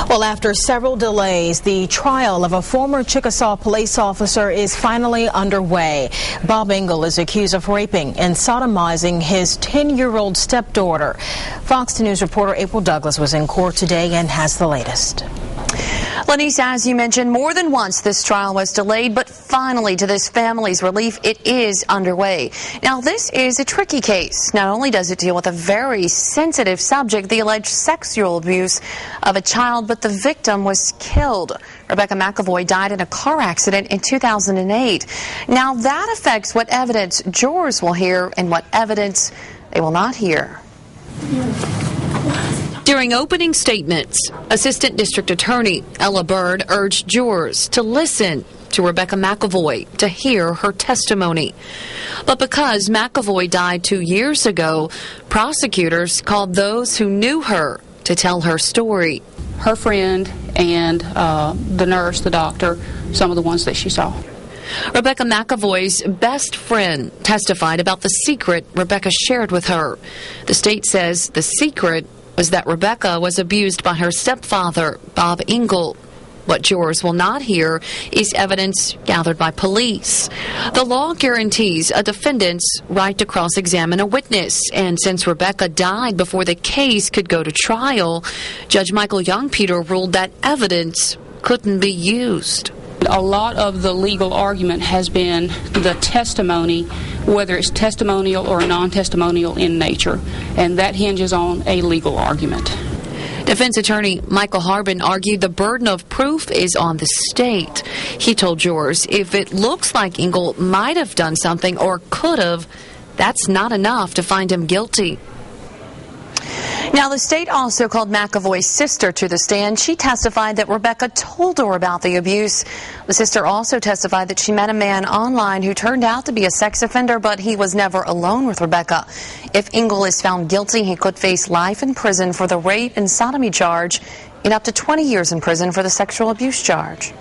Well, after several delays, the trial of a former Chickasaw police officer is finally underway. Bob Engel is accused of raping and sodomizing his 10-year-old stepdaughter. Fox News reporter April Douglas was in court today and has the latest. Lenise, as you mentioned, more than once this trial was delayed, but finally, to this family's relief, it is underway. Now, this is a tricky case. Not only does it deal with a very sensitive subject, the alleged sexual abuse of a child, but the victim was killed. Rebecca McEvoy died in a car accident in 2008. Now, that affects what evidence jurors will hear and what evidence they will not hear. During opening statements, Assistant District Attorney Ella Bird urged jurors to listen to Rebecca McEvoy to hear her testimony. But because McEvoy died 2 years ago, prosecutors called those who knew her to tell her story. Her friend and the nurse, the doctor, some of the ones that she saw. Rebecca McEvoy's best friend testified about the secret Rebecca shared with her. The state says the secret was that Rebecca was abused by her stepfather, Bob Engel. What jurors will not hear is evidence gathered by police. The law guarantees a defendant's right to cross-examine a witness, and since Rebecca died before the case could go to trial, Judge Michael Youngpeter ruled that evidence couldn't be used. A lot of the legal argument has been the testimony, whether it's testimonial or non-testimonial in nature, and that hinges on a legal argument. Defense attorney Michael Harbin argued the burden of proof is on the state. He told jurors if it looks like Engel might have done something or could have, that's not enough to find him guilty. Now, the state also called McEvoy's sister to the stand. She testified that Rebecca told her about the abuse. The sister also testified that she met a man online who turned out to be a sex offender, but he was never alone with Rebecca. If Engel is found guilty, he could face life in prison for the rape and sodomy charge and up to 20 years in prison for the sexual abuse charge.